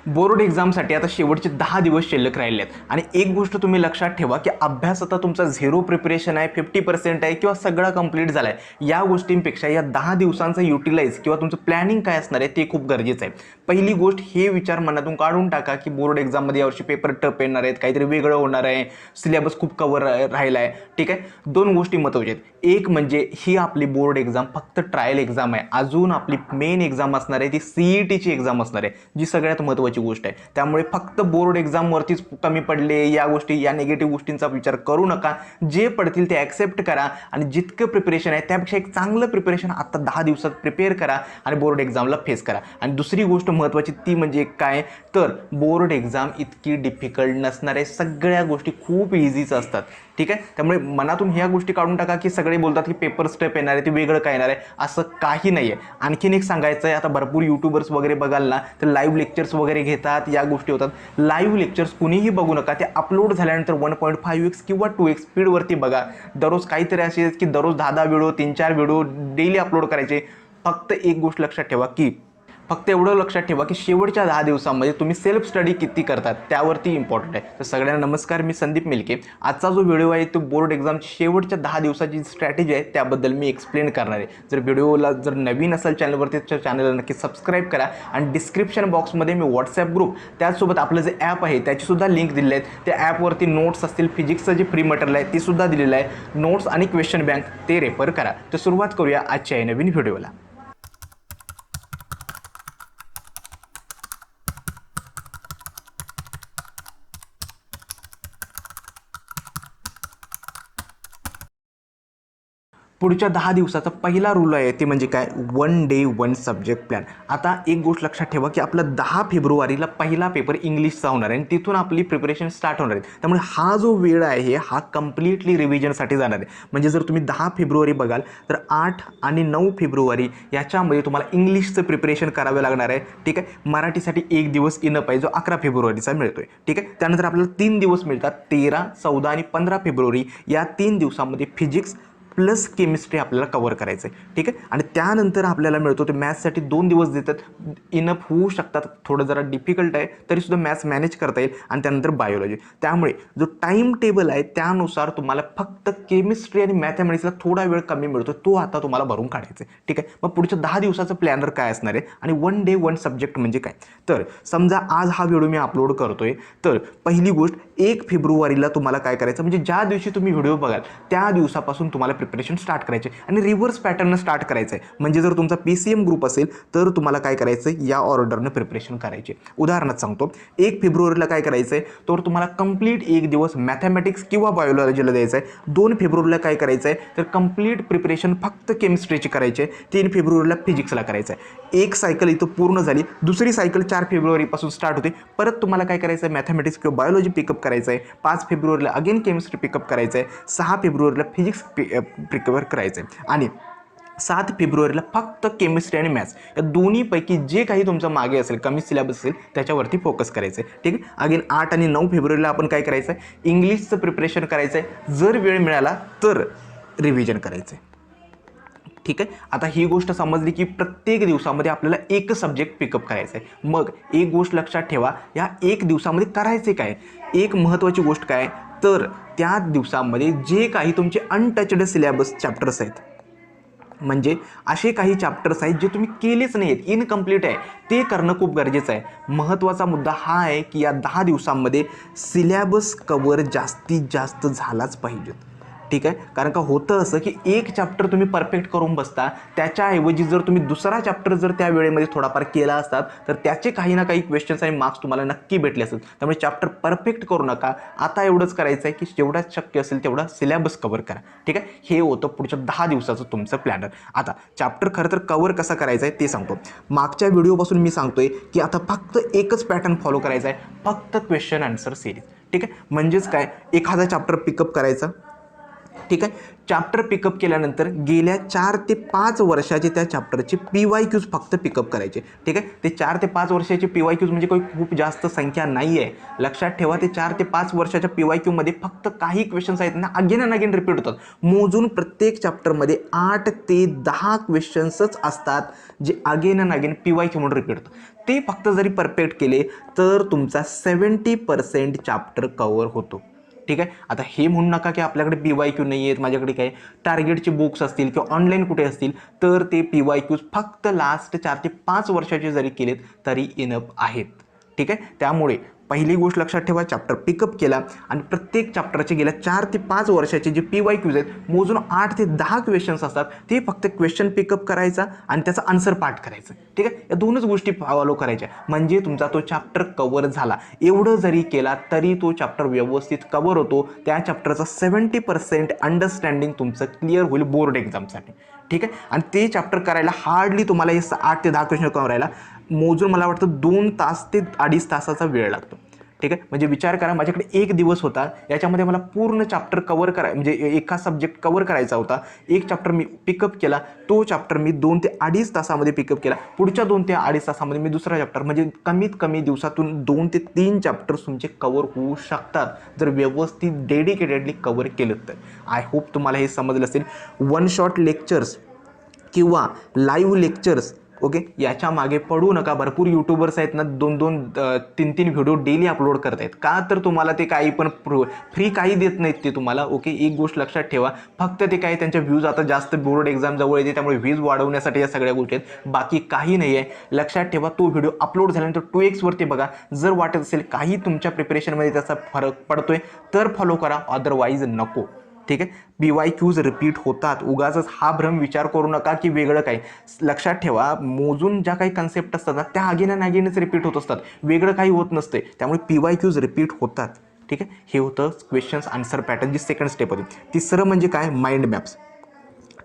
Board एक्झामसाठी आता शेवटचे 10 दिवस शिल्लक राहिले आहेत आणि एक गोष्ट तुम्ही लक्षात ठेवा की अभ्यास आता तुमचा 0 प्रिपरेशन आहे, 50% आहे किंवा सगळा कंप्लीट झाला आहे. या गोष्टींपेक्षा या 10 दिवसांचा युटिलाइज किंवा तुमचं प्लॅनिंग काय असणार आहे ते खूप गरजेचं आहे. पहिली गोष्ट हे विचार मनातून काढून टाका की बोर्ड एक्झाममध्ये यावर्षी पेपर टफ येणार आहेत, काहीतरी वेगळं होणार आहे, सिलेबस खूप कव्हर राहिला आहे. ठीक आहे, दोन गोष्टी महत्त्वाच्या आहेत. एक म्हणजे ही आपली बोर्ड एक्झाम फक्त ट्रायल एक्झाम आहे. अजून आपली मेन एक्झाम असणार आहे ती CETची एक्झाम असणार आहे, जी सगळ्यात महत्त्वाची गोष्ट आहे. त्यामुळे फक्त बोर्ड एक्झामवरतीच कमी पडले या गोष्टी, या निगेटिव्ह गोष्टींचा विचार करू नका. जे पडतील ते ॲक्सेप्ट करा आणि जितकं प्रिपरेशन आहे त्यापेक्षा एक चांगलं प्रिपरेशन आता 10 दिवसात प्रिपेअर करा आणि बोर्ड एक्झामला फेस करा. आणि दुसरी गोष्ट महत्त्वाची ती म्हणजे काय, तर बोर्ड एक्झाम इतकी डिफिकल्ट नसणार आहे. सगळ्या गोष्टी खूप इझीच असतात. ठीक आहे, त्यामुळे मनातून ह्या गोष्टी काढून टाका की सगळे बोलतात की पेपर स्टेप येणार आहे, ते वेगळं काय येणार आहे. असं काही नाही आहे. आणखीन एक सांगायचं आहे, आता भरपूर यूट्यूबर्स वगैरे बघाल ना तर लाईव्ह लेक्चर्स वगैरे घेतात, या गोष्टी होतात. लाईव्ह लेक्चर्स कुणीही बघू नका. ते अपलोड झाल्यानंतर 1.5x किंवा 2x स्पीडवरती बघा. दररोज काहीतरी असे की दररोज 10 व्हिडिओ, 3-4 व्हिडिओ डेली अपलोड करायचे. फक्त एक गोष्ट लक्षात ठेवा की फक्त एवढं लक्षात ठेवा की शेवटच्या 10 दिवसांमध्ये तुम्ही सेल्फ स्टडी किती करतात त्यावरती इम्पॉर्टंट आहे. तर सगळ्यांना नमस्कार, मी संदीप मिलके. आजचा जो व्हिडिओ आहे तो बोर्ड एक्झामची शेवटच्या 10 दिवसाची स्ट्रॅटेजी आहे त्याबद्दल मी एक्सप्लेन करणार आहे. जर व्हिडिओला जर नवीन असेल चॅनलवरती तर चॅनलला नक्की सबस्क्राईब करा आणि डिस्क्रिप्शन बॉक्समध्ये मी व्हॉट्सॲप ग्रुप, त्याचसोबत आपलं जे ॲप आहे त्याचीसुद्धा लिंक दिलेली आहेत. त्या ॲपवरती नोट्स असतील, फिजिक्सचं जे फ्री मटेरियल आहे ते सुद्धा दिलेलं आहे. नोट्स आणि क्वेश्चन बँक ते रेफर करा. तर सुरुवात करूया आजच्या नवीन व्हिडिओला. पुढच्या 10 दिवसाचा पहिला रूल आहे ते म्हणजे काय, 1 डे 1 सब्जेक्ट प्लॅन. आता एक गोष्ट लक्षात ठेवा की आपला 10 फेब्रुवारीला पहिला पेपर इंग्लिशचा होणार आहे आणि तिथून आपली प्रिपरेशन स्टार्ट होणार आहे. त्यामुळे हा जो वेळ आहे हा कम्प्लिटली रिव्हिजनसाठी जाणार आहे. म्हणजे जर तुम्ही 10 फेब्रुवारी बघाल तर 8 आणि 9 फेब्रुवारी याच्यामध्ये तुम्हाला इंग्लिशचं प्रिपरेशन करावं लागणार आहे. ठीक आहे, मराठीसाठी एक दिवस इनप आहे जो 11 फेब्रुवारीचा मिळतोय. ठीक आहे, त्यानंतर आपल्याला 3 दिवस मिळतात, 13, 14 आणि 15 फेब्रुवारी. या 3 दिवसामध्ये फिजिक्स प्लस केमिस्ट्री आपल्याला कव्हर करायचं आहे. ठीक आहे, आणि त्यानंतर आपल्याला मिळतो ते मॅथ्ससाठी 2 दिवस देतात, इनफ होऊ शकतात. थोडं जरा डिफिकल्ट आहे तरीसुद्धा मॅथ्स मॅनेज करता येईल. आणि त्यानंतर बायोलॉजी. त्यामुळे जो टाईम टेबल आहे त्यानुसार तुम्हाला फक्त केमिस्ट्री आणि मॅथमॅटिक्सला थोडा वेळ कमी मिळतो, तो आता तुम्हाला भरून काढायचा आहे. ठीक आहे, मग पुढच्या 10 दिवसाचं प्लॅनर काय असणार आहे आणि 1 डे 1 सब्जेक्ट म्हणजे काय. तर समजा आज हा व्हिडिओ मी अपलोड करतोय, तर पहिली गोष्ट 1 फेब्रुवारीला तुम्हाला काय करायचं, म्हणजे ज्या दिवशी तुम्ही व्हिडिओ बघाल त्या दिवसापासून तुम्हाला प्रिपरेशन स्टार्ट करायचे आणि रिव्हर्स पॅटर्न स्टार्ट करायचं आहे. म्हणजे जर तुमचा PCM ग्रुप असेल तर तुम्हाला काय करायचं, या ऑर्डरनं प्रिपरेशन करायचे. उदाहरणार्थ सांगतो, 1 फेब्रुवारीला काय करायचं आहे, तर तुम्हाला कंप्लीट एक दिवस मॅथमॅटिक्स किंवा बायोलॉजीला द्यायचं आहे. 2 फेब्रुवारीला काय करायचं आहे, तर कंप्लीट प्रिपरेशन फक्त केमिस्ट्रीची करायची आहे. 3 फेब्रुवारीला फिजिक्सला करायचं आहे. एक सायकल इथं पूर्ण झाली. दुसरी सायकल 4 फेब्रुवारीपासून स्टार्ट होते. परत तुम्हाला काय करायचं आहे, मॅथमॅटिक्स किंवा बायोलॉजी पिकअप करायचं आहे. 5 फेब्रुवारीला अगेन केमिस्ट्री पिकअप करायचं आहे. 6 फेब्रुवारीला फिजिक्स पिकअप करायचं आहे. आणि 7 फेब्रुवारीला फक्त केमिस्ट्री आणि मॅथ्स या दोन्हीपैकी जे काही तुमचं मागे असेल, कमी सिलेबस असेल त्याच्यावरती फोकस करायचं आहे. ठीक आहे, अगेन 8 आणि 9 फेब्रुवारीला आपण काय करायचं आहे, इंग्लिशचं प्रिपरेशन करायचं आहे. जर वेळ मिळाला तर रिव्हिजन करायचं आहे. ठीक आहे, आता ही गोष्ट समजली की प्रत्येक दिवसामध्ये आपल्याला एक सब्जेक्ट पिकअप करायचा आहे. मग एक गोष्ट लक्षात ठेवा, या एक दिवसामध्ये करायचे काय. एक महत्त्वाची गोष्ट काय, तर त्या दिवसामध्ये जे काही तुमचे अनटचड सिलेबस चॅप्टर्स आहेत, म्हणजे असे काही चॅप्टर्स आहेत जे तुम्ही केलेच नाही आहेत, इनकम्प्लीट आहे, ते करणं खूप गरजेचं आहे. महत्त्वाचा मुद्दा हा आहे की या 10 दिवसांमध्ये सिलेबस कवर जास्तीत जास्त झालाच पाहिजे. ठीक आहे, कारण का होतं असं की एक चॅप्टर तुम्ही परफेक्ट करून बसता, त्याच्याऐवजी जर तुम्ही दुसरा चॅप्टर जर त्या वेळेमध्ये थोडाफार केला असतात तर त्याचे काही ना काही क्वेश्चन्स आणि मार्क्स तुम्हाला नक्की भेटले असतात. त्यामुळे चॅप्टर परफेक्ट करू नका. आता एवढंच करायचं आहे की जेवढा शक्य असेल तेवढा सिलेबस कव्हर करा. ठीक आहे, हे होतं पुढच्या 10 दिवसाचं तुमचं प्लॅनर. आता चॅप्टर खरं तर कव्हर कसा करायचा आहे ते सांगतो. मागच्या व्हिडिओपासून मी सांगतोय की आता फक्त एकच पॅटर्न फॉलो करायचा आहे, फक्त क्वेश्चन आन्सर सिरीज. ठीक आहे, म्हणजेच काय, एखादा चॅप्टर पिकअप करायचा, ठीक आहे. चॅप्टर पिकअप केल्यानंतर गेल्या 4 ते 5 वर्षाचे त्या चॅप्टरचे PYQs फक्त पिकअप करायचे. ठीक आहे. ते 4 ते 5 वर्षाचे PYQs म्हणजे काही खूप जास्त संख्या नाही आहे. लक्षात ठेवा, ते 4 ते 5 वर्षाच्या PYQमध्ये फक्त काही क्वेश्चन्स आहेत ना अगेन अँड अगेन रिपीट होतात. मोजून प्रत्येक चॅप्टरमध्ये 8 ते 10 क्वेश्चन्सच असतात जे अगेन अँड अगेन PYQ म्हणून रिपीट होतात. ते फक्त जरी परफेक्ट केले तर तुमचा 70% चॅप्टर कव्हर होतो. ठीक आहे. आता हे म्हणू नका की आपल्याकडे PYQ नाही आहेत, माझ्याकडे काय टार्गेटचे बुक्स असतील किंवा ऑनलाईन कुठे असतील तर ते PYQs फक्त लास्ट 4 ते 5 वर्षाचे जरी केलेत तरी इनफ आहेत. ठीक आहे. त्यामुळे पहिली गोष्ट लक्षात ठेवा, चॅप्टर पिकअप केला आणि प्रत्येक चॅप्टरचे गेल्या 4 ते 5 वर्षाचे जे PYQs आहेत मोजून 8 ते 10 क्वेश्चन्स असतात, ते फक्त क्वेश्चन पिकअप करायचा आणि त्याचा आन्सर पाठ करायचं. ठीक आहे. या दोनच गोष्टी फॉलो करायच्या म्हणजे तुमचा तो चॅप्टर कव्हर झाला. एवढं जरी केला तरी तो चॅप्टर व्यवस्थित कव्हर होतो. त्या चॅप्टरचा 70% अंडरस्टँडिंग तुमचं क्लिअर होईल बोर्ड एक्झामसाठी. ठीक आहे. आणि ते चॅप्टर करायला हार्डली तुम्हाला हे 8 ते 10 क्वेश्चन करायला मोजून मला वाटतं 2 तास ते 2.5 तासाचा वेळ लागतो. ठीक आहे. म्हणजे विचार करा, माझ्याकडे 1 दिवस होता, याच्यामध्ये मला पूर्ण चॅप्टर कव्हर म्हणजे एका सब्जेक्ट कव्हर करायचा होता. एक चॅप्टर मी पिकअप केला, तो चॅप्टर मी 2 ते 2.5 तासामध्ये पिकअप केला. पुढच्या 2 ते 2.5 तासामध्ये मी दुसरा चॅप्टर, म्हणजे कमीत कमी दिवसातून 2 ते 3 चॅप्टर्स तुमचे कव्हर होऊ शकतात जर व्यवस्थित डेडिकेटेडली कव्हर केलं तर. आय होप तुम्हाला हे समजलं असेल. वन शॉट लेक्चर्स किंवा लाईव्ह लेक्चर्स ओके याच्या मागे पडू नका. भरपूर यूट्यूबर्स आहेत ना 2-2 3-3 व्हिडिओ डेली अपलोड करत आहेत. का तर तुम्हाला ते काही पण फ्री काही देत नाहीत ते तुम्हाला. ओके, एक गोष्ट लक्षात ठेवा, फक्त ते काही त्यांच्या व्ह्यूज आता जास्त बोर्ड एक्झाम जवळ येते त्यामुळे व्ह्यूज वाढवण्यासाठी या सगळ्या गोष्टी आहेत, बाकी काही नाही आहे. लक्षात ठेवा, तो व्हिडिओ अपलोड झाल्यानंतर 2x वरती बघा. जर वाटत असेल काही तुमच्या प्रिपरेशनमध्ये त्याचा फरक पडतोय तर फॉलो करा, अदरवाईज नको. ठीक आहे. PYQs रिपीट होतात, उगाच हा भ्रम विचार करू नका की वेगळं काही. लक्षात ठेवा, मोजून ज्या काही कन्सेप्ट असतात ना त्या अगेन अँड अगेनच रिपीट होत असतात, वेगळं काही होत नसते. त्यामुळे PYQs रिपीट होतात. ठीक आहे. हे होतं क्वेश्चन्स आन्सर पॅटर्न जी सेकंड स्टेप होती. तिसरं म्हणजे काय, माइंड मॅप्स.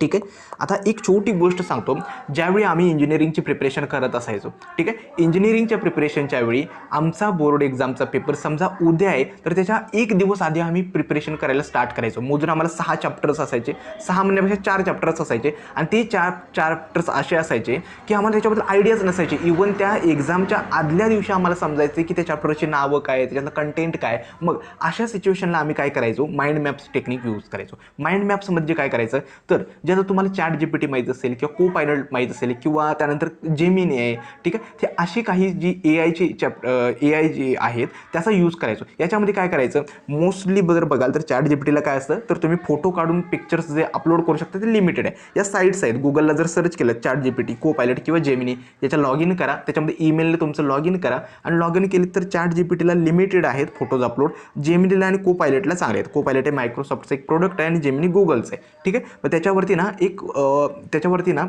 ठीक आहे. आता एक छोटी गोष्ट सांगतो, ज्यावेळी आम्ही इंजिनिअरिंगची प्रिपरेशन करत असायचो, ठीक आहे, इंजिनिअरिंगच्या प्रिपरेशनच्या वेळी आमचा बोर्ड एक्झामचा पेपर समजा उद्या आहे तर त्याच्या 1 दिवस आधी आम्ही प्रिपरेशन करायला स्टार्ट करायचो. मोजून आम्हाला 6 चॅप्टर्स असायचे, 6 म्हणण्यापेक्षा 4 चॅप्टर्स असायचे आणि ते 4 चॅप्टर्स असे असायचे की आम्हाला त्याच्याबद्दल आयडियाच नसायचे. इव्हन त्या एक्झामच्या आदल्या दिवशी आम्हाला समजायचे की त्या चॅप्टरची नावं काय, त्याच्यातलं कंटेंट काय. मग अशा सिच्युएशनला आम्ही काय करायचो, माइंड मॅप्स टेक्निक यूज करायचो. माइंड मॅप्समध्ये काय करायचं तर जर तुम्हाला ChatGPT माहीत असेल किंवा Co-Pilot माहीत असेल किंवा त्यानंतर जेमिनी आहे, ठीक आहे, ते अशी काही जी AI जी आहेत त्याचा यूज करायचो. याच्यामध्ये काय करायचं, मोस्टली जर बघाल तर ChatGPTला काय असतं तर तुम्ही फोटो काढून पिक्चर्स जे अपलोड करू शकता ते लिमिटेड आहे. या साईट्स आहेत, गुगलला जर सर्च केलं ChatGPT, Co-Pilot किंवा जेमिनी, याच्या लॉग इन करा, त्याच्यामध्ये ईमेलने तुमचं लॉग इन करा आणि लॉग इन केली तर ChatGPTला लिमिटेड आहेत फोटोज अपलोड, जेमिनीला आणि Co-Pilotला चांगले आहेत. Co-Pilot हे मायक्रोसॉफ्टचं एक प्रोडक्ट आहे आणि जेमिनी गुगलचं आहे. ठीक आहे. मग त्याच्यावरती ना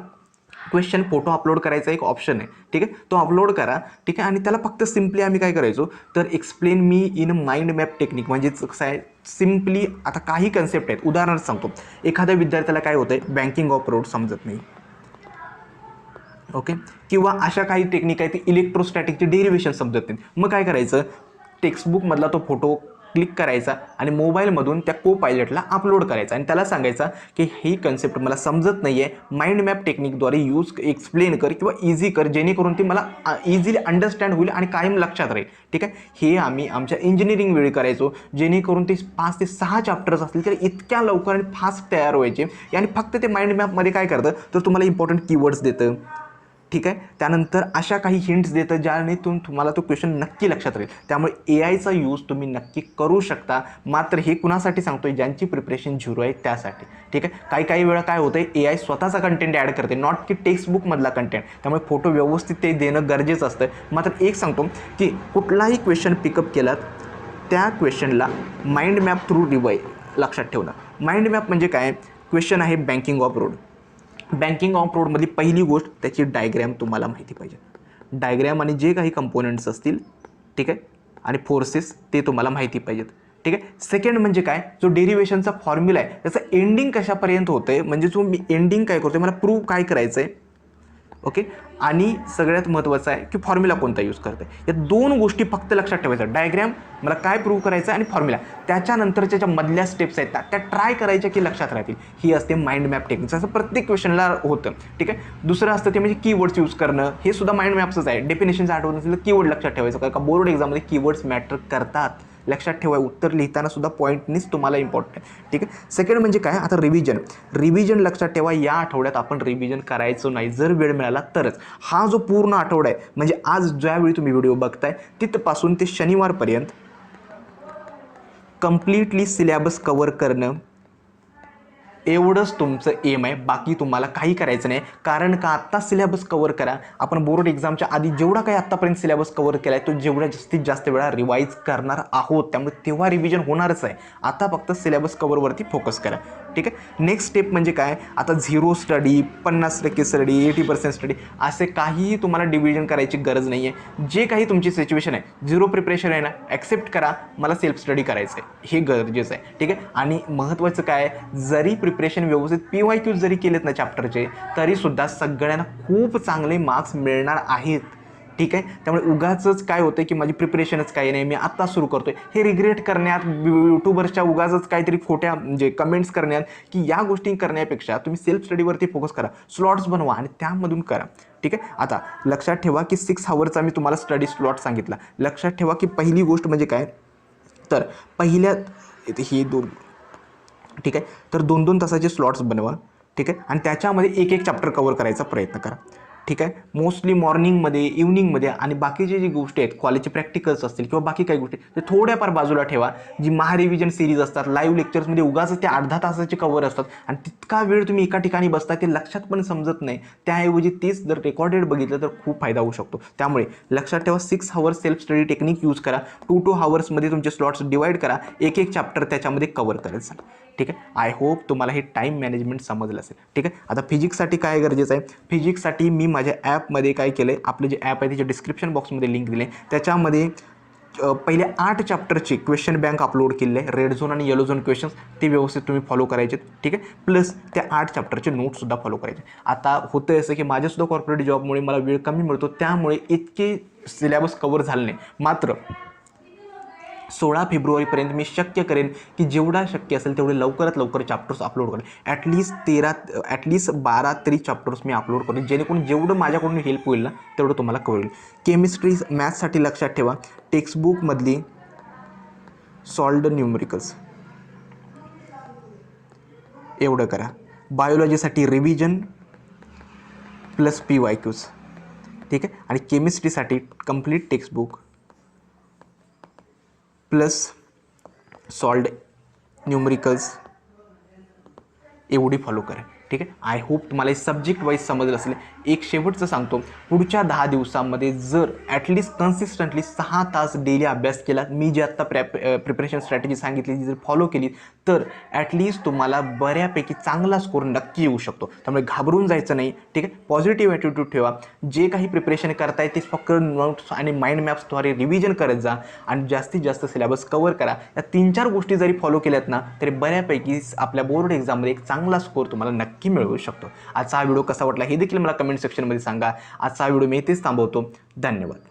क्वेश्चन फोटो अपलोड करायचा एक ऑप्शन आहे. ठीक आहे, तो अपलोड करा. ठीक आहे. आणि त्याला फक्त सिम्पली आम्ही काय करायचो तर explain me in mind map technique, म्हणजेच कसं आहे सिम्पली आता काही कन्सेप्ट आहेत. उदाहरण सांगतो, एखाद्या विद्यार्थ्याला काय होतंय बँकिंग ऑफ रोड समजत नाही, ओके, किंवा अशा काही टेक्निक आहेत ती इलेक्ट्रोस्टॅटिकची डेरिव्हेशन समजत नाही. मग काय करायचं, टेक्स्टबुकमधला तो फोटो क्लिक करायचा आणि मोबाईलमधून त्या Co-Pilotला अपलोड करायचा आणि त्याला सांगायचा की ही कन्सेप्ट मला समजत नाही आहे, माइंड मॅप टेक्निकद्वारे एक्सप्लेन कर किंवा इझी कर, जेणेकरून ती मला इझिली अंडरस्टँड होईल आणि कायम लक्षात राहील. ठीक आहे. हे आम्ही आमच्या इंजिनिअरिंग वेळी करायचो, जेणेकरून ते 5 ते 6 चॅप्टर्स असतील तर इतक्या लवकर आणि फास्ट तयार व्हायचे. आणि फक्त ते माइंड मॅपमध्ये काय करतं तर तुम्हाला इम्पॉर्टंट कीवर्ड्स देतं. ठीक आहे. त्यानंतर अशा काही हिंट्स देतं ज्याने तुम्हाला तो क्वेश्चन नक्की लक्षात राहील. त्यामुळे AIचा यूज तुम्ही नक्की करू शकता. मात्र हे कुणासाठी सांगतोय, ज्यांची प्रिपरेशन झिरो आहे त्यासाठी. ठीक आहे. काही वेळा काय होतं, AI स्वतःचा कंटेंट ॲड करते, नॉट की टेक्स्टबुकमधला कंटेंट. त्यामुळे फोटो व्यवस्थित ते देणं गरजेचं असतं. मात्र एक सांगतो की कुठलाही क्वेश्चन पिकअप केलात त्या क्वेश्चनला माइंड मॅप थ्रू लक्षात ठेवणं. माइंड मॅप म्हणजे काय, क्वेश्चन आहे banking of road. Banking of रोडमधली पहिली गोष्ट त्याची डायग्रॅम तुम्हाला माहिती पाहिजे. डायग्रॅम आणि जे काही कंपोनंट्स असतील, ठीक आहे, आणि फोर्सेस ते तुम्हाला माहिती पाहिजेत. ठीक आहे. सेकंड म्हणजे काय, जो डेरिव्हेशनचा फॉर्म्युला आहे त्याचं एंडिंग कशापर्यंत होतं आहे, म्हणजे जो मी एंडिंग काय करतो आहे, मला प्रूव्ह काय करायचं आहे, ओके. आणि सगळ्यात महत्त्वाचं आहे की फॉर्म्युला कोणता यूज करते. या 2 गोष्टी फक्त लक्षात ठेवायचं. डायग्रॅम मला काय प्रूव्ह करायचं आणि फॉर्म्युला, त्याच्यानंतरच्या ज्या मधल्या स्टेप्स आहेत त्या ट्राय करायच्या की लक्षात राहतील. ही असते माइंड मॅप टेक्निक. असं प्रत्येक क्वेश्चनला होतं. ठीक आहे. दुसरं असतं ते म्हणजे कीवर्ड्स यूज करणं. हे सुद्धा माइंड मॅपचंच आहे. डेफिनेशनचं आठवत नसेल तर कीवर्ड लक्षात ठेवायचं, कारण का बोर्ड एक्झाममध्ये कीवर्ड्स मॅटर करतात. लक्षात ठेवा. उत्तर लिहिताना सुद्धा पॉईंटनीच तुम्हाला इम्पॉर्टंट आहे. ठीक आहे. सेकंड म्हणजे काय, आता रिव्हिजन लक्षात ठेवा. या आठवड्यात आपण रिव्हिजन करायचं नाही. जर वेळ मिळाला तरच. हा जो पूर्ण आठवडा आहे, म्हणजे आज ज्यावेळी तुम्ही व्हिडिओ बघताय तिथपासून ते शनिवारपर्यंत कम्प्लिटली सिलेबस कव्हर करणं एवढंच तुमचं एम आहे. बाकी तुम्हाला काही करायचं नाही. कारण का आत्ता सिलेबस कव्हर करा. आपण बोर्ड एक्झामच्या आधी जेवढा काही आत्तापर्यंत सिलेबस कव्हर केला आहे तो जेवढ्या जास्तीत जास्त वेळा रिवाईज करणार आहोत, त्यामुळे तेव्हा रिव्हिजन होणारच आहे. आता फक्त सिलेबस कव्हरवरती फोकस करा. ठीक आहे. नेक्स्ट स्टेप म्हणजे काय, आता 0 स्टडी, 50% स्टडी, 80% स्टडी, असे काहीही तुम्हाला डिव्हिजन करायची गरज नाही आहे. जे काही तुमची सिच्युएशन आहे, 0 प्रिपरेशन आहे ना, ॲक्सेप्ट करा. मला सेल्फ स्टडी करायचं आहे, हे गरजेचं आहे. ठीक आहे. आणि महत्त्वाचं काय, जरी प्रिपरेशन व्यवस्थित PYQ जरी केलेत ना चॅप्टरचे, तरीसुद्धा सगळ्यांना खूप चांगले मार्क्स मिळणार आहेत. ठीक आहे. त्यामुळे उगाचच काय होतं की माझी प्रिपरेशनच काही नाही, मी आत्ता सुरू करतोय, हे रिग्रेट करण्यात, यूट्यूबर्सच्या उगाचच काहीतरी खोट्या म्हणजे कमेंट्स करण्यात, की या गोष्टी करण्यापेक्षा तुम्ही सेल्फ स्टडीवरती फोकस करा. स्लॉट्स बनवा आणि त्यामधून करा. ठीक आहे. आता लक्षात ठेवा की 6 आवर्सचा मी तुम्हाला स्टडी स्लॉट सांगितला. लक्षात ठेवा की पहिली गोष्ट म्हणजे काय, तर पहिल्या ही 2, ठीक आहे, तर 2-2 तासाचे स्लॉट्स बनवा. ठीक आहे. आणि त्याच्यामध्ये एक चॅप्टर कव्हर करायचा प्रयत्न करा. ठीक आहे. मोस्टली मॉर्निंगमध्ये, इव्हनिंगमध्ये आणि बाकीचे जी गोष्टी आहेत, कॉलेजचे प्रॅक्टिकल्स असतील किंवा बाकी काही गोष्टी, ते थोड्याफार बाजूला ठेवा. जी महारिव्हिजन सिरीज असतात, लाईव्ह लेक्चर्समध्ये उगाच ते 8-10 तासाचे कव्हर असतात आणि तितका वेळ तुम्ही एका ठिकाणी बसता, ते लक्षात पण समजत नाही. त्याऐवजी तेच जर रेकॉर्डेड बघितलं तर खूप फायदा होऊ शकतो. त्यामुळे लक्षात ठेवा, 6 hours self study technique use करा. 2-2 आवर्समध्ये तुमचे स्लॉट्स डिवाईड करा. एक चॅप्टर त्याच्यामध्ये कव्हर करायचं. ठीक आहे. आय होप तुम्हाला हे टाईम मॅनेजमेंट समजलं असेल. ठीक आहे. आता फिजिक्ससाठी काय गरजेचं आहे, फिजिक्ससाठी मी माझ्या ॲपमध्ये काय केलं आहे, आपलं जे ॲप आहे त्याच्या डिस्क्रिप्शन बॉक्समध्ये लिंक दिले, त्याच्यामध्ये पहिले 8 चॅप्टरची क्वेश्चन बँक अपलोड केलेले आहे. रेड झोन आणि येलो झोन क्वेश्चन्स ते व्यवस्थित तुम्ही फॉलो करायचे. ठीक आहे. प्लस त्या 8 चॅप्टरचे नोट्ससुद्धा फॉलो करायचे. आता होतं असं की माझ्यासुद्धा कॉर्पोरेट जॉबमुळे मला वेळ कमी मिळतो, त्यामुळे इतके सिलेबस कव्हर झाले नाही. मात्र 16 फेब्रुवारीपर्यंत मी शक्य करेन की जेवढा शक्य असेल तेवढे लवकरात लवकर चॅप्टर्स अपलोड करेन. ॲटलीस्ट 12 तरी चॅप्टर्स मी अपलोड करेन, जेणेकरून जेवढं माझ्याकडून हेल्प होईल ना तेवढं तुम्हाला कळेल. केमिस्ट्री, मॅथ्ससाठी लक्षात ठेवा, टेक्स्टबुकमधली सॉल्व्ड न्यूमरिकल्स एवढं करा. बायोलॉजीसाठी रिव्हिजन प्लस PYQs. ठीक आहे. आणि केमिस्ट्रीसाठी complete textbook plus solved numericals एवढी फॉलो करा. ठीक आहे. आय होप तुम्हाला हे सब्जेक्ट वाईज समजलं असेल. एक शेवटचं सांगतो, पुढच्या 10 दिवसांमध्ये जर ॲटलिस्ट कन्सिस्टंटली 6 तास डेली अभ्यास केला, मी जे आत्ता प्रिपरेशन स्ट्रॅटेजी सांगितली ती जर फॉलो केली, तर ॲटलिस्ट तुम्हाला बऱ्यापैकी चांगला स्कोर नक्की येऊ शकतो. त्यामुळे घाबरून जायचं नाही. ठीक आहे. पॉझिटिव्ह ॲटिट्यूड ठेवा. जे काही प्रिपरेशन करताय ते फक्त नोट्स आणि माइंड मॅप्सद्वारे रिव्हिजन करत जा आणि जास्तीत जास्त सिलेबस कव्हर करा. या 3-4 गोष्टी जरी फॉलो केल्यात ना, तरी बऱ्यापैकी आपल्या बोर्ड एक्झाममध्ये एक चांगला स्कोर तुम्हाला नक्की मिळवू शकतो. आजचा हा व्हिडिओ कसा वाटला हे देखील मला कमेंट सेक्शनमध्ये सांगा. आजचा व्हिडिओ मी इथेच थांबवतो. धन्यवाद.